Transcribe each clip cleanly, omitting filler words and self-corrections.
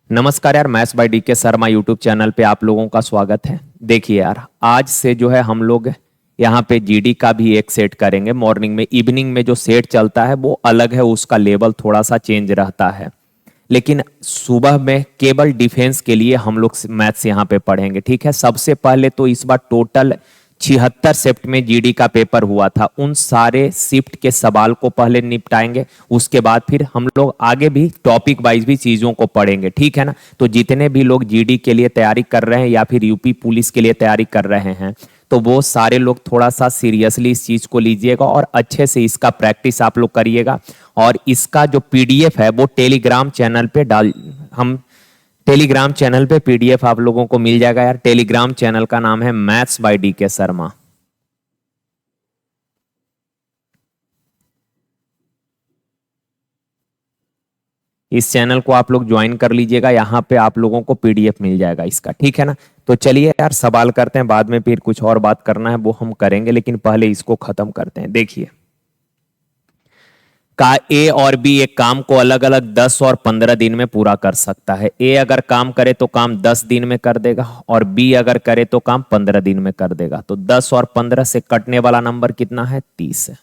नमस्कार यार, maths by D K Sharma YouTube channel पे आप लोगों का स्वागत है। देखिए यार, आज से जो है हम लोग यहाँ पे जीडी का भी एक सेट करेंगे। मॉर्निंग में, इवनिंग में जो सेट चलता है वो अलग है, उसका लेवल थोड़ा सा चेंज रहता है। लेकिन सुबह में केवल डिफेंस के लिए हम लोग मैथ्स यहाँ पे पढ़ेंगे, ठीक है। सबसे पहले तो इस बार टोटल 76 शिफ्ट में जीडी का पेपर हुआ था। उन सारे शिफ्ट के सवाल को पहले निपटाएंगे, उसके बाद फिर हम लोग आगे भी टॉपिक वाइज भी चीजों को पढ़ेंगे, ठीक है ना। तो जितने भी लोग जीडी के लिए तैयारी कर रहे हैं या फिर यूपी पुलिस के लिए तैयारी कर रहे हैं, तो वो सारे लोग थोड़ा सा सीरियसली इस चीज को लीजिएगा और अच्छे से इसका प्रैक्टिस आप लोग करिएगा। और इसका जो पीडीएफ है वो टेलीग्राम चैनल पे हम टेलीग्राम चैनल पे पीडीएफ आप लोगों को मिल जाएगा यार। टेलीग्राम चैनल का नाम है मैथ्स बाय डीके शर्मा। इस चैनल को आप लोग ज्वाइन कर लीजिएगा, यहाँ पे आप लोगों को पीडीएफ मिल जाएगा इसका, ठीक है ना। तो चलिए यार, सवाल करते हैं, बाद में फिर कुछ और बात करना है वो हम करेंगे, लेकिन पहले इसको खत्म करते हैं। देखिए, का ए और बी एक काम को अलग अलग 10 और 15 दिन में पूरा कर सकता है। ए अगर काम करे तो काम 10 दिन में कर देगा और बी अगर करे तो काम 15 दिन में कर देगा। तो 10 और 15 से कटने वाला नंबर कितना है? 30 है,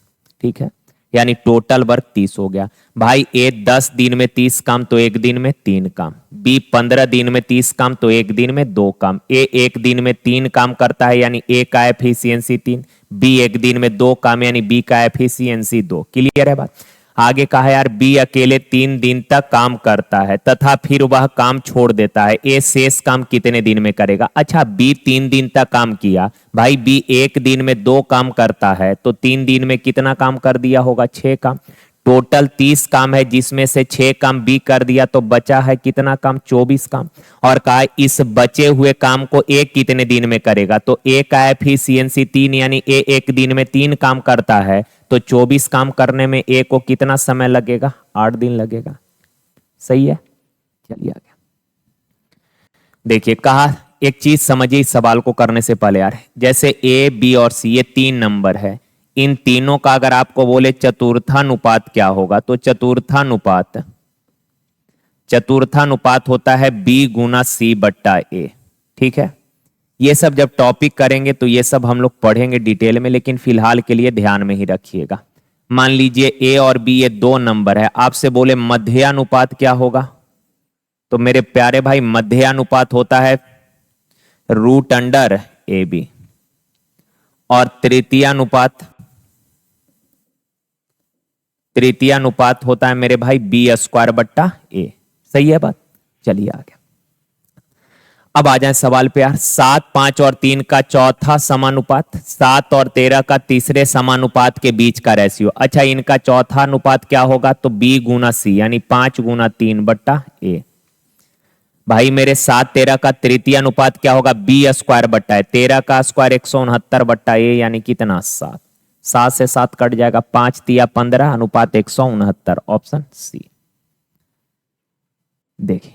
ठीक है। यानी टोटल वर्क 30 हो गया। भाई ए 10 दिन में 30 काम तो एक दिन में 3 काम, बी 15 दिन में 30 काम तो एक दिन में 2 काम। ए एक दिन में 3 काम करता है यानी ए का एफिशिएंसी 3, बी एक दिन में 2 काम यानी बी का एफिशिएंसी 2। क्लियर है बात? आगे कहा यार, बी अकेले 3 दिन तक काम करता है तथा फिर वह काम छोड़ देता है। ए शेष काम कितने दिन में करेगा? अच्छा, बी 3 दिन तक काम किया। भाई बी एक दिन में 2 काम करता है तो 3 दिन में कितना काम कर दिया होगा? 6 काम। टोटल 30 काम है जिसमें से 6 काम बी कर दिया तो बचा है कितना काम? 24 काम। और कहा इस बचे हुए काम को ए कितने दिन में करेगा? तो ए का एफिशिएंसी 3 यानी ए एक दिन में 3 काम करता है तो 24 काम करने में ए को कितना समय लगेगा? 8 दिन लगेगा। सही है, चलिए आगे देखिए। कहा एक चीज समझिए इस सवाल को करने से पहले यार, जैसे ए बी और सी ये 3 नंबर है, इन तीनों का अगर आपको बोले चतुर्थानुपात क्या होगा, तो चतुर्थानुपात होता है बी गुना सी बट्टा ए, ठीक है। ये सब जब टॉपिक करेंगे तो ये सब हम लोग पढ़ेंगे डिटेल में, लेकिन फिलहाल के लिए ध्यान में ही रखिएगा। मान लीजिए ए और बी ये 2 नंबर है, आपसे बोले मध्यानुपात क्या होगा, तो मेरे प्यारे भाई मध्यानुपात होता है रूट अंडर ए बी। और तृतीयानुपात होता है मेरे भाई बी स्क्वायर बट्टा ए। सही है बात? चलिए आगे। अब आ जाए सवाल पे यार। 7, 5 और 3 का चौथा समानुपात, 7 और 13 का तीसरे समानुपात के बीच का रेशियो। अच्छा, इनका चौथा अनुपात क्या होगा? तो बी गुना सी यानी 5 गुना 3 बट्टा ए। भाई मेरे 7, 13 का तृतीय अनुपात क्या होगा? बी स्क्वायर बट्टा है 13 का स्क्वायर 169 बट्टा ए यानी कितना? 7। 7 से 7 कट जाएगा, 5 तिया 15 अनुपात 169, ऑप्शन सी। देखिए,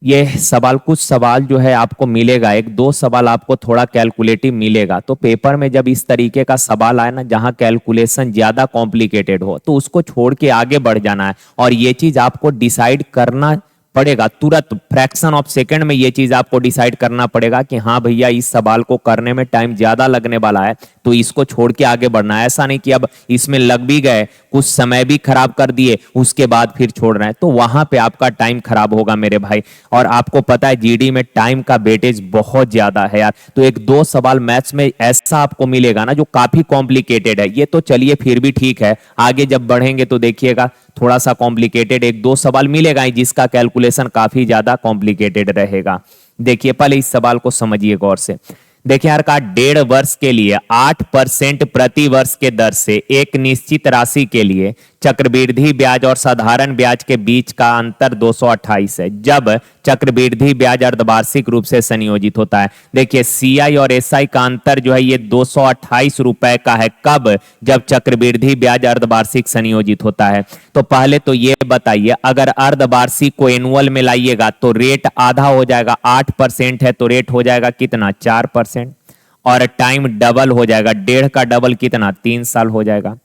ये सवाल, कुछ सवाल जो है आपको मिलेगा, 1-2 सवाल आपको थोड़ा कैलकुलेटिव मिलेगा। तो पेपर में जब इस तरीके का सवाल आए ना, जहां कैलकुलेशन ज्यादा कॉम्प्लिकेटेड हो, तो उसको छोड़ के आगे बढ़ जाना है। और ये चीज आपको डिसाइड करना पड़ेगा तुरंत, फ्रैक्शन ऑफ सेकंड में ये चीज आपको डिसाइड करना पड़ेगा कि हाँ भैया, इस सवाल को करने में टाइम ज्यादा लगने वाला है तो इसको छोड़ के आगे बढ़ना है। ऐसा नहीं कि अब इसमें लग भी गए, कुछ समय भी खराब कर दिए, उसके बाद फिर छोड़ रहे हैं, तो वहां पे आपका टाइम खराब होगा मेरे भाई। और आपको पता है जीडी में टाइम का वेटेज बहुत ज्यादा है यार। तो 1-2 सवाल मैथ्स में ऐसा आपको मिलेगा ना जो काफी कॉम्प्लिकेटेड है। ये तो चलिए फिर भी ठीक है, आगे जब बढ़ेंगे तो देखिएगा थोड़ा सा कॉम्प्लिकेटेड 1-2 सवाल मिलेगा जिसका कैलकुलेशन काफी ज्यादा कॉम्प्लिकेटेड रहेगा। देखिए, पहले इस सवाल को समझिए गौर से। देखिए यार, कहा 1.5 वर्ष के लिए 8% प्रति वर्ष के दर से एक निश्चित राशि के लिए चक्रवृद्धि ब्याज और साधारण ब्याज के बीच का अंतर 228 है जब चक्रवृद्धि ब्याज अर्धवार्षिक रूप से संयोजित होता है। देखिए, सीआई और एसआई का अंतर जो है ये 228 रुपए का है। कब? जब चक्रवृद्धि ब्याज अर्धवार्षिक संयोजित होता है। तो पहले तो ये बताइए, अगर अर्धवार्षिक को एनुअल में लाइएगा तो रेट आधा हो जाएगा, 8% है तो रेट हो जाएगा कितना? 4%। और टाइम डबल हो जाएगा, 1.5 का डबल कितना? 3 साल हो जाएगा।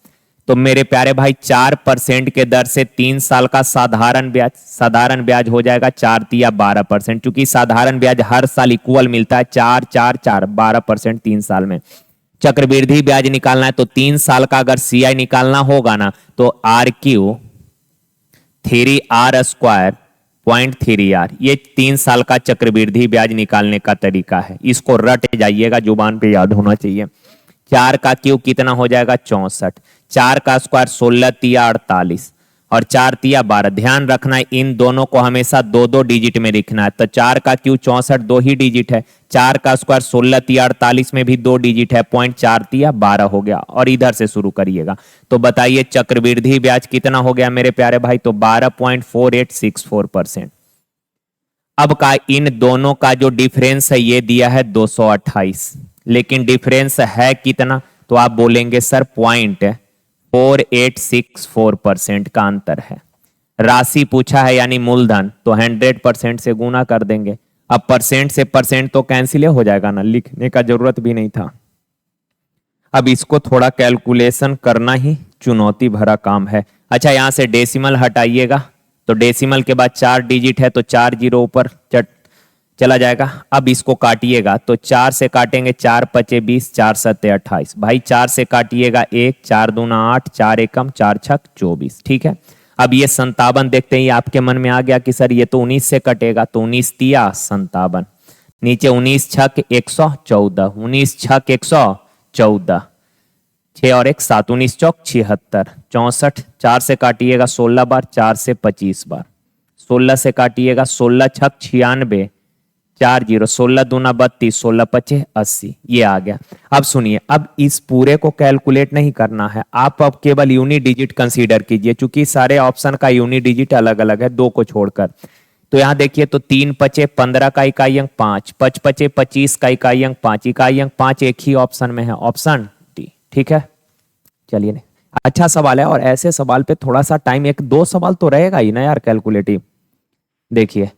तो मेरे प्यारे भाई 4% के दर से 3 साल का साधारण ब्याज हो जाएगा 4×3 12%, क्योंकि साधारण ब्याज हर साल इक्वल मिलता है, 4×4=4 12% 3 साल में। चक्रवृद्धि ब्याज निकालना है तो 3 साल का अगर सीआई निकालना होगा ना तो RQ 3R² 0.3R, ये 3 साल का चक्रवृद्धि ब्याज निकालने का तरीका है। इसको रट जाइएगा, जुबान पे याद होना चाहिए। 4 का क्यूब कितना हो जाएगा 64, 4 का स्क्वायर 16×3=48 और 4×3=12। ध्यान रखना है इन दोनों को हमेशा 2-2 डिजिट में लिखना है। तो 4 का क्यूब 64 2 ही डिजिट है, 4 का स्क्वायर 16×3=48 में भी 2 डिजिट है, 0.4×3=12 हो गया। और इधर से शुरू करिएगा। तो बताइए चक्रवृद्धि ब्याज कितना हो गया मेरे प्यारे भाई, तो 12.4864%। अब का इन दोनों का जो डिफरेंस है ये दिया है 228, लेकिन डिफरेंस है कितना, तो आप बोलेंगे सर 0.4864% का अंतर है। राशि पूछा है यानी मूलधन, तो 100% से गुना कर देंगे। अब परसेंट से परसेंट तो कैंसिल हो जाएगा ना, लिखने का जरूरत भी नहीं था। अब इसको थोड़ा कैलकुलेशन करना ही चुनौती भरा काम है। अच्छा, यहां से डेसिमल हटाइएगा, तो डेसिमल के बाद 4 डिजिट है तो 4 जीरो ऊपर चला जाएगा। अब इसको काटिएगा तो 4 से काटेंगे 4×5 = 20, 4×7 = 28। भाई 4 से काटिएगा 1, 4×2 = 8, 4 एकम 4×6 = 24। ठीक है, अब ये 57 देखते ही आपके मन में आ गया कि सर ये तो 19 से कटेगा, तो 19×3 = 57, नीचे 19×6 = 114, 19×6 = 114, 6 और 1 7, 19×4 = 76, 64, 4 से काटिएगा 16 बार, 4 से 25 बार, 16 से काटिएगा 16×6 = 96, 4 जीरो, 16×2 = 32, 16×5 = 80, ये आ गया। अब सुनिए, अब इस पूरे को कैलकुलेट नहीं करना है, आप अब केवल यूनिट डिजिट कंसीडर कीजिए, क्योंकि सारे ऑप्शन का यूनिट डिजिट अलग अलग है, 2 को छोड़कर। तो यहां देखिए, तो 3×5 = 15 का इकाई अंक 5, 5×5 = 25 का इकाई अंक 5, इकाई अंक 5 एक ही ऑप्शन में है, ऑप्शन डी। ठीक है, चलिए नहीं, अच्छा सवाल है। और ऐसे सवाल पे थोड़ा सा टाइम, 1-2 सवाल तो रहेगा ही ना यार कैलकुलेटिव। देखिए,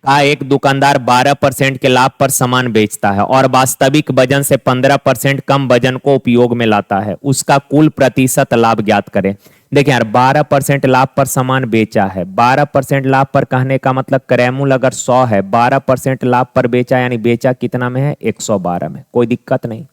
का एक दुकानदार 12% के लाभ पर सामान बेचता है और वास्तविक वजन से 15% कम वजन को उपयोग में लाता है, उसका कुल प्रतिशत लाभ ज्ञात करें। देखिए यार, 12% लाभ पर सामान बेचा है, 12% लाभ पर कहने का मतलब क्रैमुल अगर 100 है, 12% लाभ पर बेचा यानी बेचा कितना में है 112 में, कोई दिक्कत नहीं।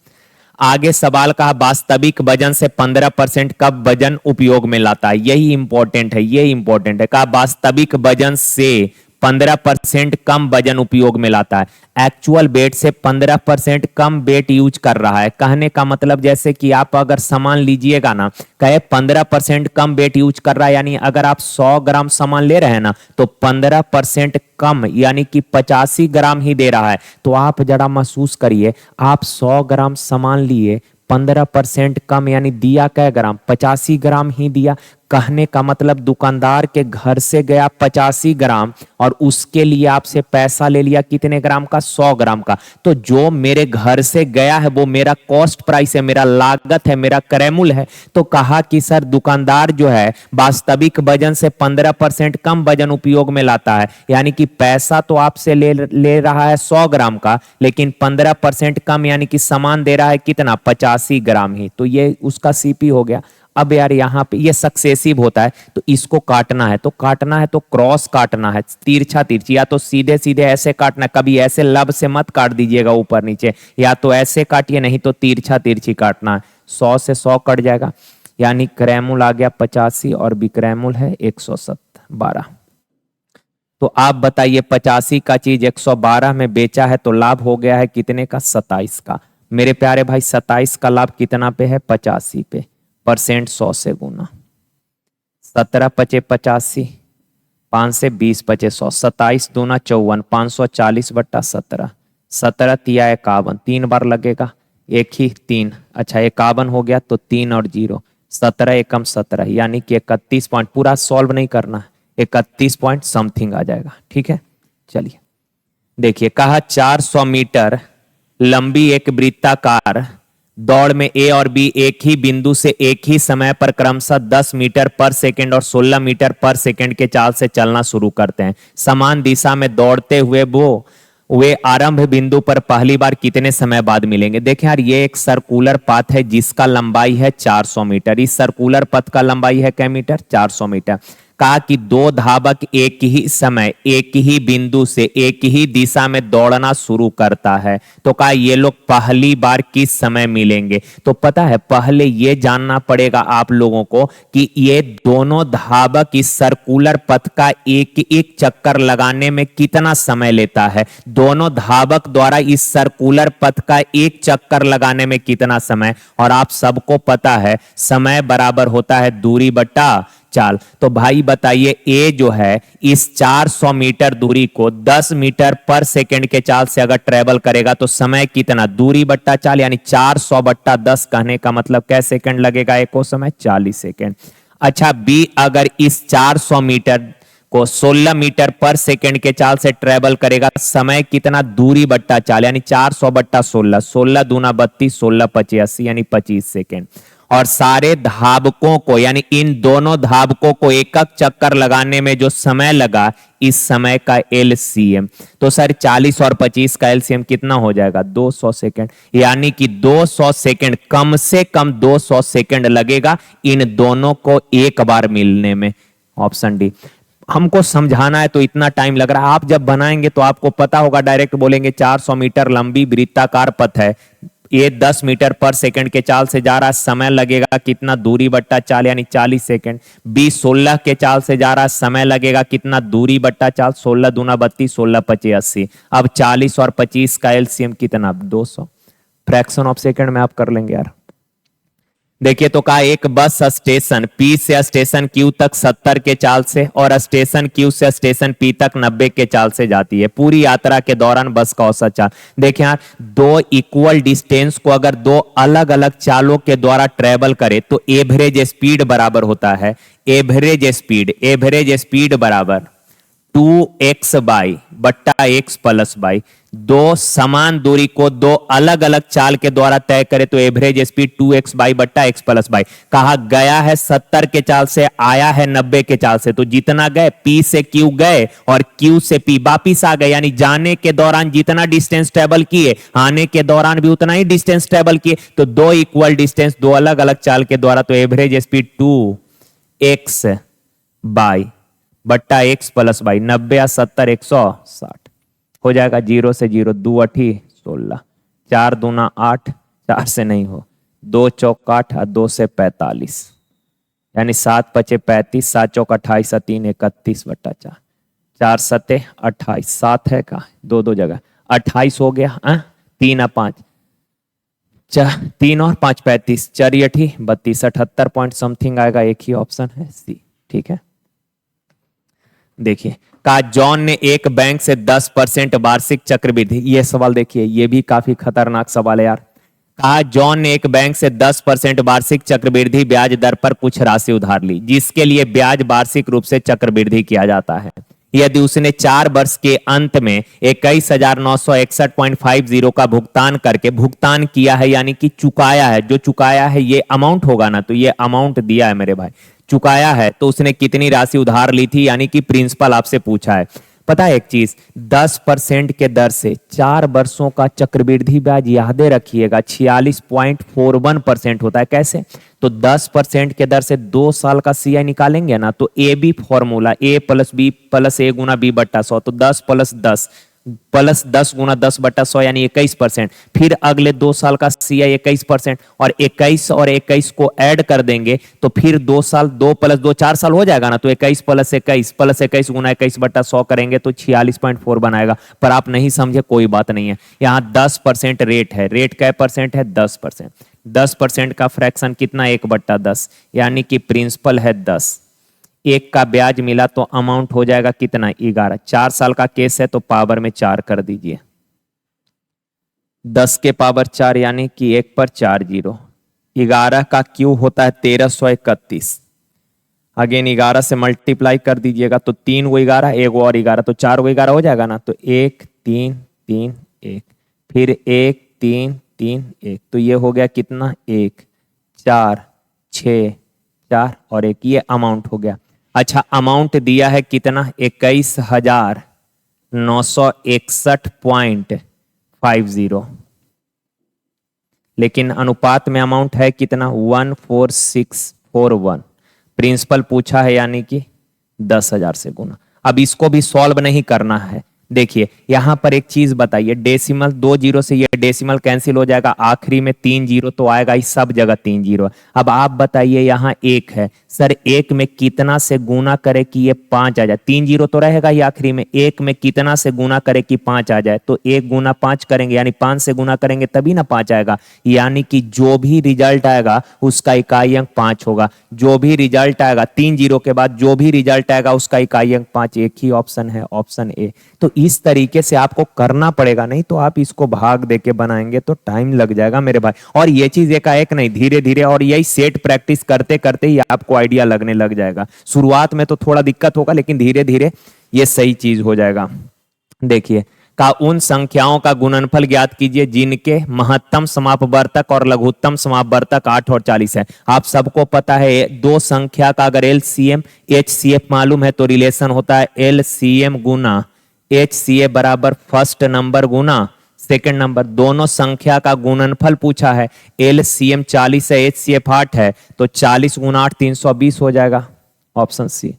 आगे सवाल का वास्तविक वजन से 15% कब वजन उपयोग में लाता है, यही इंपॉर्टेंट है, ये इंपॉर्टेंट है। का वास्तविक वजन से 15% कम वजन उपयोग में लाता है, एक्चुअल वेट से 15% कम वेट यूज कर रहा है। कहने का मतलब जैसे कि आप अगर सामान लीजिएगा ना, कहे 15% कम वेट यूज कर रहा है, यानी अगर आप 100 ग्राम सामान ले रहे हैं ना, तो 15% कम यानी कि 85 ग्राम ही दे रहा है। तो आप जरा महसूस करिए, आप 100 ग्राम सामान लिए, 15% कम यानी दिया क्या ग्राम, 85 ग्राम ही दिया। कहने का मतलब दुकानदार के घर से गया 85 ग्राम और उसके लिए आपसे पैसा ले लिया कितने ग्राम का, 100 ग्राम का। तो जो मेरे घर से गया है वो मेरा कॉस्ट प्राइस है, मेरा लागत है, मेरा क्रैमुल है। तो कहा कि सर दुकानदार जो है वास्तविक वजन से 15% कम वजन उपयोग में लाता है, यानी कि पैसा तो आपसे ले रहा है 100 ग्राम का, लेकिन 15% कम यानी कि सामान दे रहा है कितना, 85 ग्राम ही। तो ये उसका सीपी हो गया। अब यार यहाँ पे ये सक्सेसिव होता है, तो इसको काटना है, तो काटना है तो क्रॉस काटना है, तिरछा तिरछी, या तो सीधे सीधे ऐसे काटना है, कभी ऐसे लब से मत काट दीजिएगा ऊपर नीचे, या तो ऐसे काटिए, नहीं तो तिरछा तिरछी काटना है। 100 से 100 कट जाएगा, यानी क्रैमुल आ गया 85 और विक्रैमुल है 112। तो आप बताइए 85 का चीज 112 में बेचा है तो लाभ हो गया है कितने का, 27 का। मेरे प्यारे भाई 27 का लाभ कितना पे है, 85 पे, परसेंट 100 से गुना, 17×5 = 85, 5 से 20×5 = 100, 27×2 = 54, 540/17, 17×3 = 51, 3 बार लगेगा, एक ही 3, अच्छा 51 हो गया, तो 3 और 0, 17 एकम 17, यानी कि 31 पॉइंट, पूरा सॉल्व नहीं करना है, 31 पॉइंट समथिंग आ जाएगा। ठीक है, चलिए देखिए, कहा 400 मीटर लंबी एक वृत्ताकार दौड़ में ए और बी एक ही बिंदु से एक ही समय पर क्रमशः 10 मीटर पर सेकंड और 16 मीटर पर सेकंड के चाल से चलना शुरू करते हैं। समान दिशा में दौड़ते हुए वो वे आरंभ बिंदु पर पहली बार कितने समय बाद मिलेंगे। देखें यार, ये एक सर्कुलर पाथ है जिसका लंबाई है 400 मीटर। इस सर्कुलर पथ का लंबाई है क्या मीटर, 400 मीटर। कहा कि दो धावक एक ही समय एक ही बिंदु से एक ही दिशा में दौड़ना शुरू करता है, तो कहा ये लोग पहली बार किस समय मिलेंगे। तो पता है, पहले ये जानना पड़ेगा आप लोगों को कि ये दोनों धावक इस सर्कुलर पथ का एक एक चक्कर लगाने में कितना समय लेता है। दोनों धावक द्वारा इस सर्कुलर पथ का एक चक्कर लगाने में कितना समय, और आप सबको पता है समय बराबर होता है दूरी बटा चाल। तो भाई बताइए, ए जो है इस 400 मीटर दूरी को 10 मीटर पर सेकंड के चाल से अगर ट्रेवल करेगा तो समय कितना, दूरी बट्टा चाल, यानी 400 बट्टा 10 कहने का मतलब क्या सेकंड लगेगा, एक को समय 40 सेकंड। अच्छा, बी अगर इस 400 मीटर को 16 मीटर पर सेकंड के चाल से ट्रेवल करेगा, समय कितना, दूरी बट्टा चाल, यानी 400 बट्टा 16, 16 दूना 32, 16 पचे 80, यानी 25 सेकंड। और सारे धावकों को, यानी इन दोनों धावकों को एक एक चक्कर लगाने में जो समय लगा, इस समय का एलसीएम। तो सर 40 और 25 का एलसीएम कितना हो जाएगा, 200 सेकंड। यानी कि 200 सेकंड, कम से कम 200 सेकंड लगेगा इन दोनों को एक बार मिलने में। Option D. हमको समझाना है तो इतना टाइम लग रहा है, आप जब बनाएंगे तो आपको पता होगा, डायरेक्ट बोलेंगे 400 मीटर लंबी वृत्ताकार पथ है, ये 10 मीटर पर सेकंड के चाल से जा रहा है, समय लगेगा कितना, दूरी बट्टा चाल, यानी 40 सेकंड। बी 16 के चाल से जा रहा है, समय लगेगा कितना, दूरी बट्टा चाल, 16 दूना 32, 16 पचे 80। अब 40 और 25 का एलसीएम कितना, 200। फ्रैक्शन ऑफ सेकंड में आप कर लेंगे यार। देखिए, तो कहा एक बस स्टेशन P से स्टेशन Q तक 70 के चाल से और स्टेशन Q से स्टेशन P तक 90 के चाल से जाती है। पूरी यात्रा के दौरान बस का औसत चाल। देखिए यार, दो इक्वल डिस्टेंस को अगर दो अलग अलग चालों के द्वारा ट्रेवल करे तो एवरेज स्पीड बराबर होता है, एवरेज स्पीड बराबर 2x बाई बट्टा x प्लस बाई। दो समान दूरी को दो अलग अलग चाल के द्वारा तय करे तो एवरेज स्पीड 2x बाई बट्टा x प्लस बाई। कहा गया है 70 के चाल से, आया है 90 के चाल से, तो जितना गए, P से Q गए और Q से P वापिस आ गए, यानी जाने के दौरान जितना डिस्टेंस ट्रेवल किए, आने के दौरान भी उतना ही डिस्टेंस ट्रेवल किए। तो दो इक्वल डिस्टेंस दो अलग अलग चाल के द्वारा, तो एवरेज स्पीड 2x बाई बट्टा x प्लस बाई। 90 या 70, 160 हो जाएगा। 0 से 0, 2 अठी 16, 4 दूना 8, 4 से नहीं हो, 2 चौक 8 और 2 से 45, यानी 7 पचे 35, 7 चौक 28 और 3 31 बट्टा 4, 4 सते 28, 7 है का, दो दो जगह 28 हो गया। 3 और 5, 3 और 5 35, 4 अठी 32, 78 पॉइंट समथिंग आएगा। एक ही ऑप्शन है सी, ठीक है। देखिए, कहा जॉन ने एक बैंक से 10% वार्षिक चक्रवृद्धि, ये सवाल देखिए, ये भी काफी खतरनाक सवाल है यार। कहा जॉन ने एक बैंक से 10% वार्षिक चक्रवृद्धि ब्याज दर पर कुछ राशि उधार ली, जिसके लिए ब्याज वार्षिक रूप से चक्रवृद्धि किया जाता है। यदि उसने 4 वर्ष के अंत में 21,961.50 का भुगतान करके भुगतान किया है, यानी कि चुकाया है, जो चुकाया है ये अमाउंट होगा ना, तो ये अमाउंट दिया है मेरे भाई, चुकाया है, तो उसने कितनी राशि उधार ली थी, यानी कि प्रिंसिपल आपसे पूछा है। पता है एक चीज, 10% के दर से 4 वर्षों का चक्रवृद्धि ब्याज यादें रखिएगा 46.41% होता है। कैसे, तो 10% के दर से 2 साल का सीआई निकालेंगे ना, तो A B formula, A plus B plus A गुना बी बट्टा 100, तो 10 प्लस 10 प्लस 10 गुना 10 बट्टा 100, यानी 21%। फिर अगले 2 साल का सीआई 21%, और 21 और 21 को ऐड कर देंगे तो फिर 2 साल, 2 प्लस 2 4 साल हो जाएगा ना, तो 21 प्लस 21 प्लस 21 गुना 21 बट्टा 100 करेंगे तो 46.4 बनाएगा। पर आप नहीं समझे, कोई बात नहीं है, यहाँ 10% रेट है। रेट क्या परसेंट है, 10%। 10% का फ्रैक्शन कितना, 1/10, यानी कि प्रिंसिपल है 10, एक का ब्याज मिला तो अमाउंट हो जाएगा कितना, 11। 4 साल का केस है तो पावर में 4 कर दीजिए, 10 के पावर 4, यानी कि 1 पर 4 जीरो। 11 का क्यू होता है 1331, अगेन 11 से मल्टीप्लाई कर दीजिएगा तो 3 वो 11, 1 और 11, तो 4 वो 11 हो जाएगा ना, तो 1 3 3 1, फिर 1 3 3 1, तो ये हो गया कितना, 1 4 6 4 और 1, ये अमाउंट हो गया। अच्छा, अमाउंट दिया है कितना, 21,000 961.50, लेकिन अनुपात में अमाउंट है कितना 14641। प्रिंसिपल पूछा है यानी कि 10,000 से गुना। अब इसको भी सॉल्व नहीं करना है। देखिए यहां पर एक चीज बताइए, डेसिमल 2 जीरो से ये डेसिमल कैंसिल हो जाएगा, आखिरी में 3 जीरो तो आएगा ही, सब जगह 3 जीरो। अब आप बताइए यहाँ 1 है, सर 1 में कितना से गुना करे कि ये 5 आ जाए? 3 जीरो तो रहेगा ही आखिरी में, 1 में कितना से गुना करे कि 5 आ जाए? तो 1 गुना 5 करेंगे, यानी 5 से गुना करेंगे तभी ना 5 आएगा। यानी कि जो भी रिजल्ट आएगा उसका इकाई अंक 5 होगा। जो भी रिजल्ट आएगा 3 जीरो के बाद, जो भी रिजल्ट आएगा उसका इकाई अंक 5। एक ही ऑप्शन है, ऑप्शन ए। तो इस तरीके से आपको करना पड़ेगा, नहीं तो आप इसको भाग देके बनाएंगे तो टाइम लग जाएगा मेरे भाई। और ये चीज एकाएक नहीं, धीरे धीरे, और यही सेट प्रैक्टिस करते करते ही आपको आइडिया लगने लग जाएगा। शुरुआत में तो थोड़ा दिक्कत होगा, लेकिन धीरे धीरे ये सही चीज हो जाएगा। देखिए का उन संख्याओं का गुणनफल ज्ञात कीजिए जिनके महत्तम समापवर्तक और लघुत्तम समापवर्तक 8 और 40 है। आप सबको पता है दो संख्या का अगर एलसीएम एचसीएफ मालूम है तो रिलेशन होता है एलसीएम गुना एचसीएफ बराबर फर्स्ट नंबर गुना सेकंड नंबर। दोनों संख्या का गुणनफल पूछा है, एलसीएम 40 है, एचसीएफ 8 है, तो 40 गुना 8 320 हो जाएगा, ऑप्शन सी।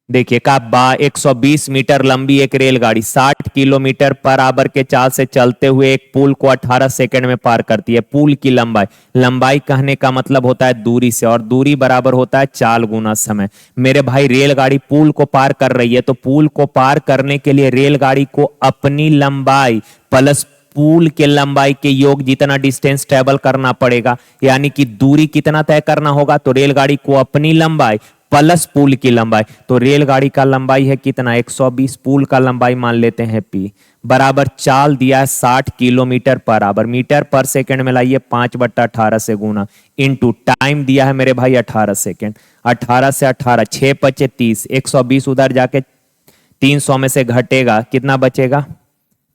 देखिए का 120 मीटर लंबी एक रेलगाड़ी 60 किलोमीटर पर आवर के चाल से चलते हुए एक पुल को 18 सेकंड में पार करती है। पुल की लंबाई कहने का मतलब होता है दूरी से, और दूरी बराबर होता है चाल गुना समय। मेरे भाई रेलगाड़ी पुल को पार कर रही है, तो पुल को पार करने के लिए रेलगाड़ी को अपनी लंबाई प्लस पुल के लंबाई के योग जितना डिस्टेंस ट्रेवल करना पड़ेगा, यानी कि दूरी कितना तय करना होगा, तो रेलगाड़ी को अपनी लंबाई प्लस पुल की लंबाई। तो रेलगाड़ी का लंबाई है कितना 120, पुल का लंबाई मान लेते हैं p, बराबर चाल दिया है 60 किलोमीटर पर आवर, मीटर पर सेकंड में लाइए 5/18 से गुना, इनटू टाइम दिया है मेरे भाई 18 सेकंड। 18 से 18 6 पचे 30, 120 उधर जाके 300 में से घटेगा, कितना बचेगा?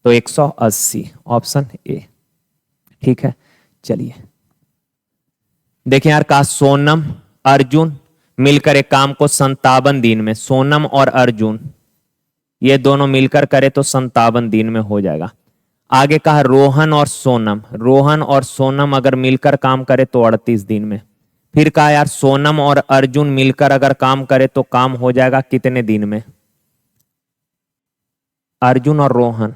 तो 180, ऑप्शन ए। ठीक है, चलिए देखें यार का सोनम अर्जुन मिलकर एक काम को 57 दिन में, सोनम और अर्जुन ये दोनों मिलकर करे तो 57 दिन में हो जाएगा। आगे कहा रोहन और सोनम अगर मिलकर काम करे तो 38 दिन में। फिर कहा यार सोनम और अर्जुन मिलकर अगर काम करे तो काम हो जाएगा कितने दिन में? अर्जुन और रोहन,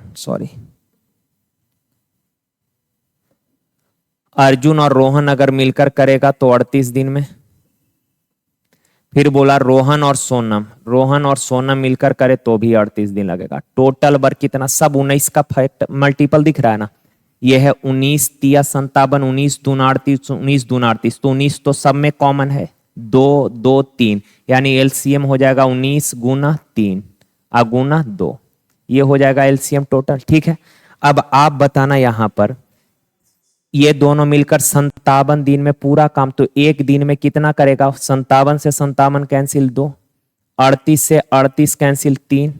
अर्जुन और रोहन अगर मिलकर करेगा तो 38 दिन में। फिर बोला रोहन और सोनम मिलकर करे तो भी 38 दिन लगेगा। टोटल बर कितना? सब 19 का फैक्ट मल्टीपल दिख रहा है ना, ये है 19 तिया 57, 19 दूना 38, 19 दूना 38, तो 19 तो सब में कॉमन है, 2 2 3, यानी एलसीएम हो जाएगा 19 गुना 3 गुना 2, ये हो जाएगा एलसीएम टोटल। ठीक है, अब आप बताना यहां पर ये दोनों मिलकर 57 दिन में पूरा काम, तो एक दिन में कितना करेगा? 57 से 57 कैंसिल 2, 38 से 38 कैंसिल 3,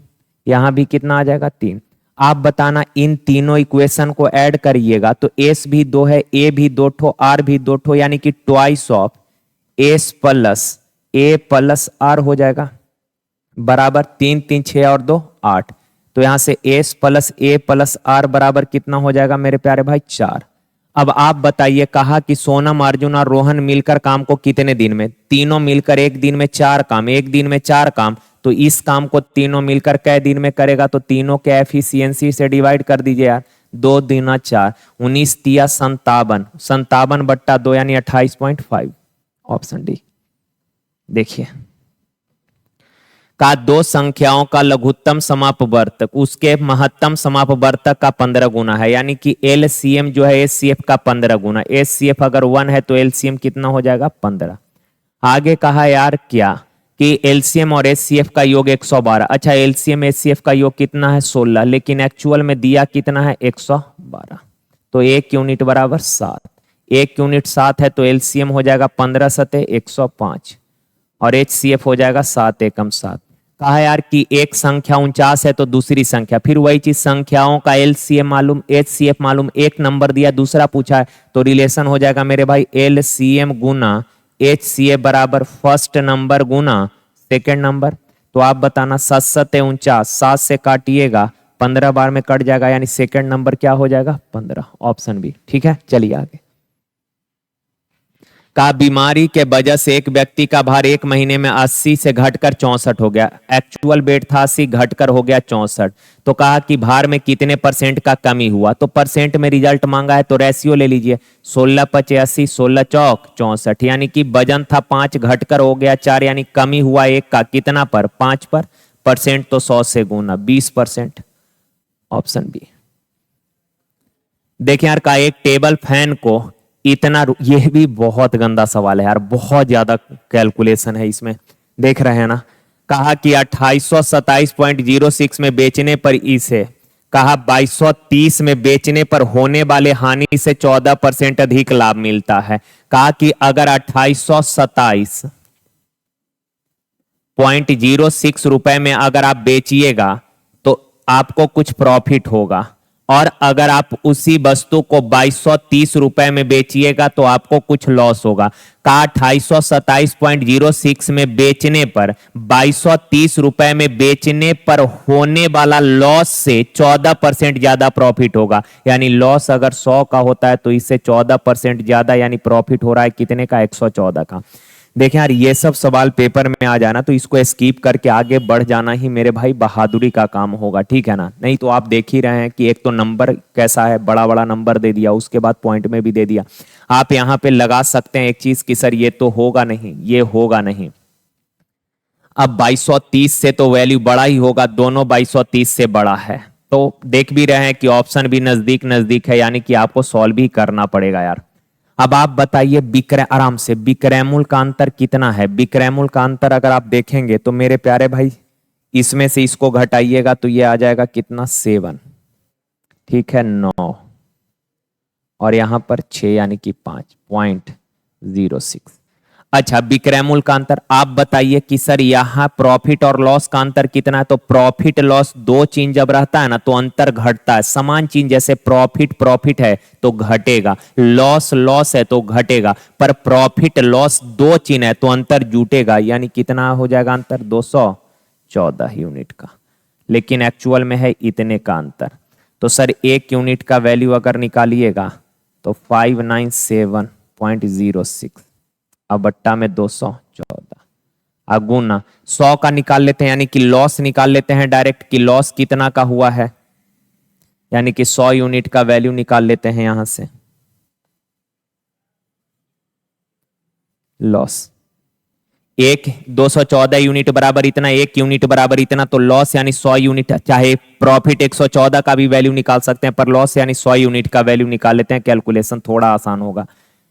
यहां भी कितना आ जाएगा? 3। आप बताना इन तीनों इक्वेशन को ऐड करिएगा तो एस भी 2 है, ए भी 2 ठो, आर भी 2 ठो, यानी कि twice of S plus A plus R हो जाएगा, बराबर 3 3 6 और 2 8। तो यहां से S plus A plus R बराबर कितना हो जाएगा मेरे प्यारे भाई? 4। अब आप बताइए, कहा कि सोनम अर्जुन और रोहन मिलकर काम को कितने दिन में? तीनों मिलकर एक दिन में 4 काम, एक दिन में 4 काम, तो इस काम को तीनों मिलकर कै दिन में करेगा? तो तीनों के एफिशिएंसी से डिवाइड कर दीजिए यार, 2 दूना 4, 19 तिया 57, 57/2 यानी 28.5, ऑप्शन डी। देखिए का दो संख्याओं का लघुत्तम समापवर्तक उसके महत्तम समापवर्तक का 15 गुना है, यानी कि एलसीएम जो है एचसीएफ का 15 गुना। एचसीएफ अगर 1 है तो एलसीएम कितना हो जाएगा? 15। आगे कहा यार क्या कि एलसीएम और एचसीएफ का योग 112। अच्छा, एलसीएम एचसीएफ का योग कितना है? 16, लेकिन एक्चुअल में दिया कितना है? 112। तो 1 यूनिट बराबर 7, 1 यूनिट 7 है तो एलसीएम हो जाएगा 15 सते 105 और एचसीएफ हो जाएगा 7 एकम 7। कहा यार कि एक संख्या 49 है तो दूसरी संख्या, फिर वही चीज संख्याओं का एलसीएम मालूम एचसीएफ मालूम, एक नंबर दिया दूसरा पूछा है तो रिलेशन हो जाएगा मेरे भाई एलसीएम गुना एचसीएफ बराबर फर्स्ट नंबर गुना सेकंड नंबर। तो आप बताना 7×7 = 49, 7 से काटिएगा 15 बार में कट जाएगा, यानी सेकंड नंबर क्या हो जाएगा 15, ऑप्शन बी। ठीक है, चलिए आगे। का बीमारी के वजह से एक व्यक्ति का भार एक महीने में 80 से घटकर 64 हो गया। एक्चुअल वेट था 80, घटकर हो गया 64। तो कहा कि भार में कितने % का कमी हुआ, तो परसेंट में रिजल्ट मांगा है तो रेशियो ले लीजिए। 16×5 = 80, 16×4 = 64, यानी कि वजन था 5, घटकर हो गया 4, यानी कमी हुआ 1 का कितना पर 5 पर। परसेंट तो 100 से गुना 20%, ऑप्शन बी। देखिए यार, का एक टेबल फैन को इतना, यह भी बहुत गंदा सवाल है यार, बहुत ज्यादा कैलकुलेशन है इसमें, देख रहे हैं ना। कहा कि 2827.06 में बेचने पर इसे, कहा 2230 में बेचने पर होने वाले हानि से 14% अधिक लाभ मिलता है। कहा कि अगर 2827.06 रुपए में अगर आप बेचिएगा तो आपको कुछ प्रॉफिट होगा, और अगर आप उसी वस्तु को 2230 रुपए में बेचिएगा तो आपको कुछ लॉस होगा। का 2827.06 में बेचने पर 2230 रुपए में बेचने पर होने वाला लॉस से 14% ज्यादा प्रॉफिट होगा, यानी लॉस अगर 100 का होता है तो इससे 14% ज्यादा, यानी प्रॉफिट हो रहा है कितने का 114 का। देखें यार, ये सब सवाल पेपर में आ जाना तो इसको स्किप करके आगे बढ़ जाना ही मेरे भाई बहादुरी का काम होगा, ठीक है ना। नहीं तो आप देख ही रहे हैं कि एक तो नंबर कैसा है, बड़ा बड़ा नंबर दे दिया, उसके बाद पॉइंट में भी दे दिया। आप यहां पे लगा सकते हैं एक चीज कि सर ये तो होगा नहीं, ये होगा नहीं। अब 2230 से तो वैल्यू बड़ा ही होगा, दोनों 2230 से बड़ा है, तो देख भी रहे हैं कि ऑप्शन भी नजदीक नजदीक है, यानी कि आपको सॉल्व भी करना पड़ेगा यार। अब आप बताइए आराम से विक्रयमूल्य का अंतर कितना है। विक्रयमूल्य का अंतर अगर आप देखेंगे तो मेरे प्यारे भाई, इसमें से इसको घटाइएगा तो ये आ जाएगा कितना 7, ठीक है 9, और यहां पर 6 यानी कि 5.06। अच्छा, विक्रयमूल्य का अंतर आप बताइए कि सर यहां प्रॉफिट और लॉस का अंतर कितना है। तो प्रॉफिट लॉस दो चीज जब रहता है ना तो अंतर घटता है। समान चीज जैसे प्रॉफिट प्रॉफिट है तो घटेगा, लॉस लॉस है तो घटेगा, पर प्रॉफिट लॉस दो चीज है तो अंतर जुटेगा, यानी कितना हो जाएगा अंतर 214 यूनिट का। लेकिन एक्चुअल में है इतने का अंतर। तो सर 1 यूनिट का वैल्यू अगर निकालिएगा तो 597.06, अब बट्टा में 214, अगुना 100 का निकाल लेते हैं, यानी कि लॉस निकाल लेते हैं डायरेक्ट कि लॉस कितना का हुआ है, यानी कि 100 यूनिट का वैल्यू निकाल लेते हैं यहां से। लॉस 214 यूनिट बराबर इतना, 1 यूनिट बराबर इतना, तो लॉस यानी 100 यूनिट, चाहे प्रॉफिट 114 का भी वैल्यू निकाल सकते हैं, पर लॉस यानी 100 यूनिट का वैल्यू निकाल लेते हैं, कैलकुलेशन थोड़ा आसान होगा।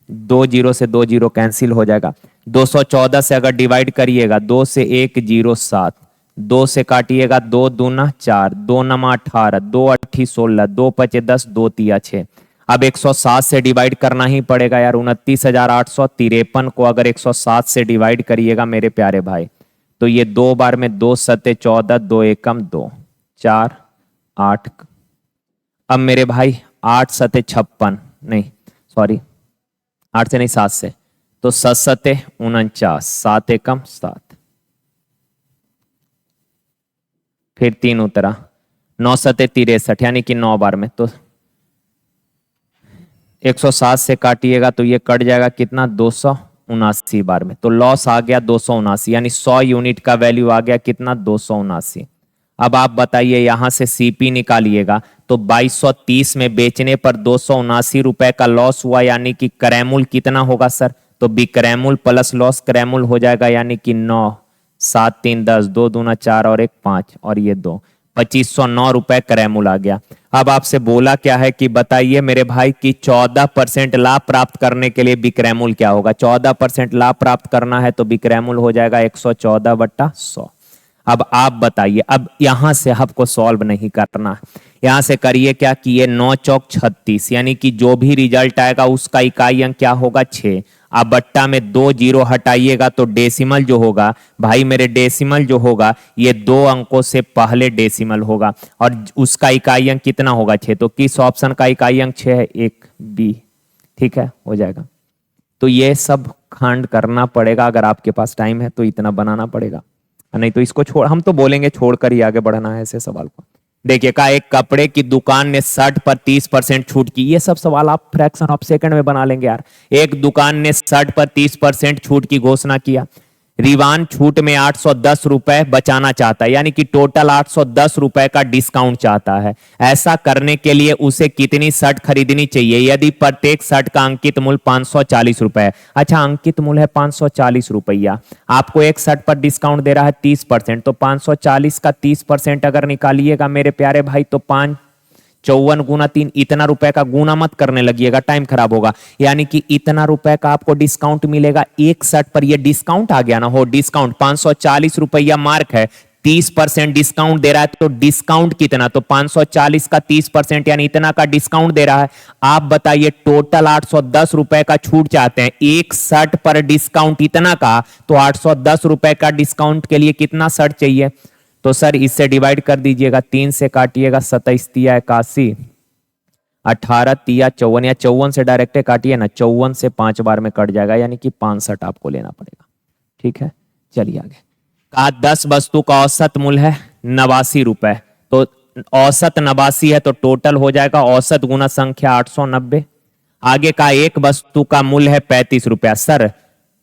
2 जीरो से 2 जीरो कैंसिल हो जाएगा। 214 से अगर डिवाइड करिएगा 2 से 1 0 7, 2 से काटिएगा 2 दूना 4, 2 नमा 18, 2 अट्ठी 16, 2 पचे 10, 2 तिया 6। अब 107 से डिवाइड करना ही पड़ेगा यार। 29,853 को अगर 107 से डिवाइड करिएगा मेरे प्यारे भाई तो ये 2 बार में 2 सत्ते 14, 2 एकम 2, 4 8। अब मेरे भाई 8 सत्ते 56, नहीं सॉरी 8 से नहीं 7 से, तो 7 सत्ते 49, 7 एकम 7, फिर 3 उतरा, 9 सत्ते 63, यानी कि 9 बार में। तो 107 से काटिएगा तो ये कट जाएगा कितना 279 बार में। तो लॉस आ गया 279, यानी 100 यूनिट का वैल्यू आ गया कितना 279। अब आप बताइए यहां से सीपी निकालिएगा तो 2230 में बेचने पर 279 रुपए का लॉस हुआ, यानी कि क्रयमूल्य कितना होगा सर। तो विक्रयमूल्य प्लस लॉस क्रयमूल्य हो जाएगा, यानी कि 9 7 3 10, 2 दूना 4 और 1 5, और ये 2, 2509 रुपए क्रयमूल्य आ गया। अब आपसे बोला क्या है कि बताइए मेरे भाई कि 14% लाभ प्राप्त करने के लिए विक्रयमूल्य क्या होगा। 14% लाभ प्राप्त करना है तो विक्रयमूल्य हो जाएगा 114/100। अब आप बताइए, अब यहां से आपको सॉल्व नहीं करना, यहां से करिए क्या कि ये 9 चौक 36, यानी कि जो भी रिजल्ट आएगा उसका इकाई अंक क्या होगा 6। आप बट्टा में 2 जीरो हटाइएगा तो डेसिमल जो होगा भाई मेरे, डेसिमल जो होगा ये 2 अंकों से पहले डेसिमल होगा, और उसका इकाई अंक कितना होगा 6। तो किस ऑप्शन का इकाई अंक 6 है, 1 बी। ठीक है, हो जाएगा। तो ये सब खंड करना पड़ेगा, अगर आपके पास टाइम है तो इतना बनाना पड़ेगा। नहीं तो इसको छोड़, हम तो बोलेंगे छोड़कर ही आगे बढ़ना है ऐसे सवाल को। देखिए कहा एक कपड़े की दुकान ने शर्ट पर 30% छूट की। ये सब सवाल आप फ्रैक्शन ऑफ सेकंड में बना लेंगे यार। एक दुकान ने शर्ट पर 30% छूट की घोषणा किया। रिवान छूट में 810 रुपए बचाना चाहता है, यानी कि टोटल 810 रुपए का डिस्काउंट चाहता है। ऐसा करने के लिए उसे कितनी शर्ट खरीदनी चाहिए यदि प्रत्येक शर्ट का अंकित मूल्य 540 रुपए है? अच्छा, अंकित मूल्य है 540 रुपया, आपको एक शर्ट पर डिस्काउंट दे रहा है 30%, तो 540 का 30% अगर निकालिएगा मेरे प्यारे भाई तो 54 गुना 3, इतना रुपए का गुना मत करने लगिएगा, टाइम खराब होगा। यानी कि इतना रुपए का आपको डिस्काउंट मिलेगा एक शर्ट पर। ये डिस्काउंट आ गया ना, हो डिस्काउंट 540 रुपया मार्क है, 30% डिस्काउंट दे रहा है, तो डिस्काउंट कितना? तो 540 का 30% यानी इतना का डिस्काउंट दे रहा है। आप बताइए टोटल 810 रुपए का छूट चाहते हैं, एक शर्ट पर डिस्काउंट इतना का, तो 810 रुपए का डिस्काउंट के लिए कितना शर्ट चाहिए? तो सर इससे डिवाइड कर दीजिएगा, 3 से काटिएगा 27 तिया 81, 18 तिया 54, या 54 से डायरेक्ट काटिए ना, 54 से 5 बार में कट जाएगा, यानी कि 65 आपको लेना पड़ेगा। ठीक है, चलिए आगे। कहा 10 वस्तु का औसत मूल्य है 89 रुपए, तो औसत 89 है तो टोटल हो जाएगा औसत गुना संख्या 890। आगे का एक वस्तु का मूल्य है 35 रुपया। सर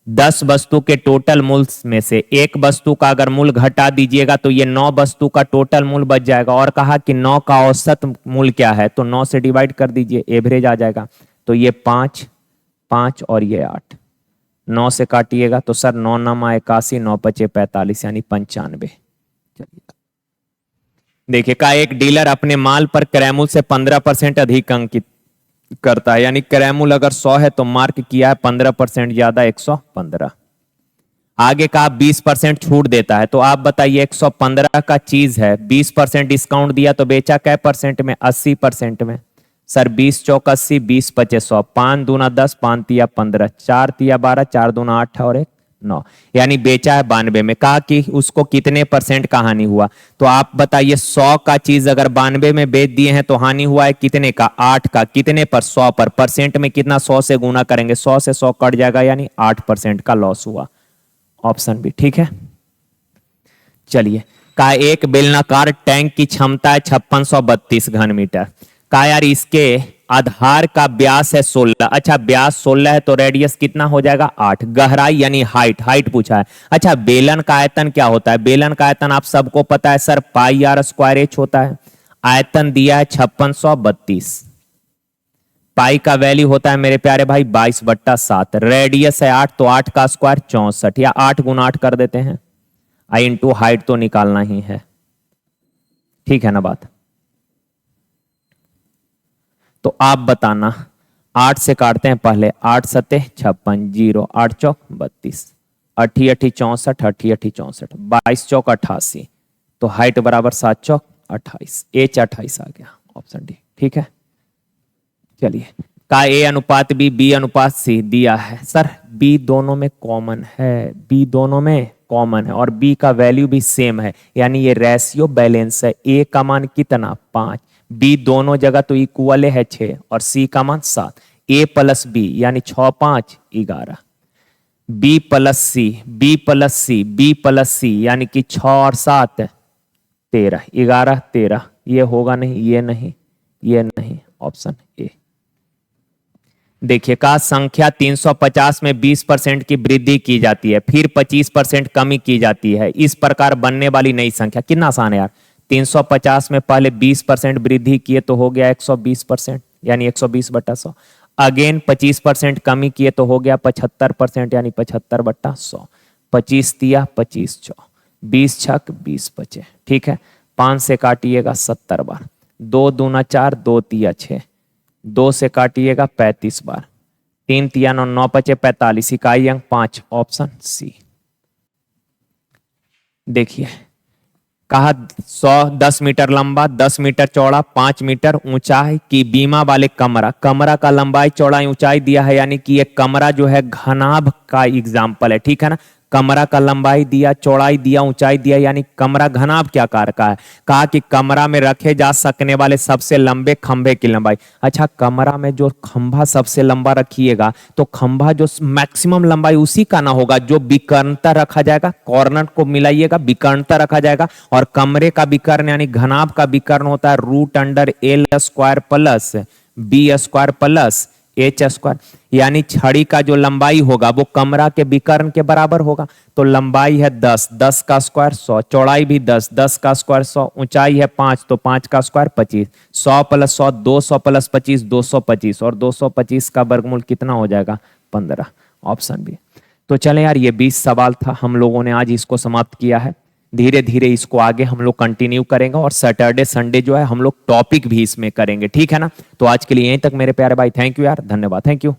10 वस्तु के टोटल मूल्य में से एक वस्तु का अगर मूल्य घटा दीजिएगा तो ये 9 वस्तु का टोटल मूल्य बच जाएगा। और कहा कि 9 का औसत मूल्य क्या है, तो 9 से डिवाइड कर दीजिए, एवरेज आ जाएगा। तो ये 5 5 और ये 8, 9 से काटिएगा तो सर 9 9 81, 9 5 45 यानी 95। चलिए देखिए का एक डीलर अपने माल पर क्रय मूल्य से 15% अधिक अंकित करता है, यानी क्रय मूल्य अगर 100 है तो मार्क किया है 15% ज्यादा 115। आगे का 20% छूट देता है, तो आप बताइए 115 का चीज है, 20% डिस्काउंट दिया तो बेचा कै परसेंट में? 80% में। सर 20 चौक 80, 20 पचे 100, 5 दूना 10, 5 तिया 15, 4 तिया 12, 4 दूना 8 और 1 9, यानी बेचा है 92 में। कहा कि उसको कितने परसेंट का हानि हुआ, तो आप बताइए 100 का चीज अगर 92 में बेच दिए हैं तो हानि हुआ है कितने का? 8 का। कितने पर? 100 पर। परसेंट में कितना? 100 से गुना करेंगे, 100 से 100 कट जाएगा, यानी 8% का लॉस हुआ। ऑप्शन बी ठीक है। चलिए का एक बेलनाकार टैंक की क्षमता है 5632 घन मीटर। का यार इसके आधार का व्यास है 16। अच्छा व्यास 16 है तो रेडियस कितना हो जाएगा? 8। गहराई यानी हाइट पूछा है। अच्छा बेलन का आयतन क्या होता है? बेलन का आयतन आप सबको पता है sir, pi R square H होता है। आयतन दिया है 5632, पाई का वैल्यू होता है मेरे प्यारे भाई 22/7, रेडियस है 8, तो 8 का स्क्वायर 64, या 8 गुना 8 कर देते हैं, आई इंटू हाइट तो निकालना ही है। ठीक है ना बात? तो आप बताना, 8 से काटते हैं पहले, 8 सते 56, 0 8 चौक 32, 8 8 64, 8 8 64, 22 चौक 88, तो हाइट बराबर 7 चौक 28, एच 28 आ गया, ऑप्शन डी ठीक है। चलिए का ए अनुपात बी अनुपात सी दिया है। सर बी दोनों में कॉमन है, बी दोनों में कॉमन है और बी का वैल्यू भी सेम है, यानी ये रेशियो बैलेंस है। ए का मान कितना? 5, बी दोनों जगह तो इक्वल है 6 और सी का मान 7। ए प्लस बी यानी 6 5 11, बी प्लस सी, बी प्लस सी, बी प्लस सी यानी कि 6 और 7 13, 11 13, ये होगा नहीं, ये नहीं, ये नहीं, ऑप्शन ए। देखिए का संख्या 350 में 20% की वृद्धि की जाती है, फिर 25% कमी की जाती है, इस प्रकार बनने वाली नई संख्या। कितना आसान है यार, 350 में पहले 20% वृद्धि किए तो हो गया 120%, यानी 120/100। अगेन 25% कमी किए तो हो गया 75%, यानी 75/100। 25 तिया 25 चौ, 20 छक 20 बचे। ठीक है, 5 से काटिएगा 70 बार, 2 दूना 4, 2 तिया 6, 2 से काटिएगा 35 बार, 3 तिया 9, 9 पचे 45, इकाई अंक 5, ऑप्शन सी। देखिए कहा 10 मीटर लंबा, 10 मीटर चौड़ा, 5 मीटर ऊंचाई की बीमा वाले कमरा, कमरा का लंबाई चौड़ाई ऊंचाई दिया है, यानी कि ये कमरा जो है घनाभ का एग्जाम्पल है। ठीक है ना, कमरा का लंबाई दिया, चौड़ाई दिया, ऊंचाई दिया, यानी कमरा घनाभ क्या कार का है? कहा कि कमरा में रखे जा सकने वाले सबसे लंबे खंभे की लंबाई। अच्छा, कमरा में जो खंभा सबसे लंबा रखिएगा तो खंभा जो मैक्सिमम लंबाई उसी का ना होगा जो विकर्णता रखा जाएगा, कॉर्नर को मिलाइएगा, विकर्णता रखा जाएगा। और कमरे का विकर्ण यानी घनाभ का विकर्ण होता है √L² plus B² plus H², यानी छड़ी का जो लंबाई होगा वो कमरा के विकर्ण के बराबर होगा। तो लंबाई है 10, 10 का स्क्वायर 100, चौड़ाई भी 10, 10 का स्क्वायर 100, ऊंचाई है 5 तो 5 का स्क्वायर 25, 100 प्लस 100 200 प्लस 25 225, और 225 का वर्गमूल कितना हो जाएगा? 15। Option B. तो चलें यार, ये 20 सवाल था, हम लोगों ने आज इसको समाप्त किया है। धीरे धीरे इसको आगे हम लोग कंटिन्यू करेंगे और सैटरडे संडे जो है हम लोग टॉपिक भी इसमें करेंगे, ठीक है ना? तो आज के लिए यहीं तक मेरे प्यारे भाई, थैंक यू यार, धन्यवाद, थैंक यू।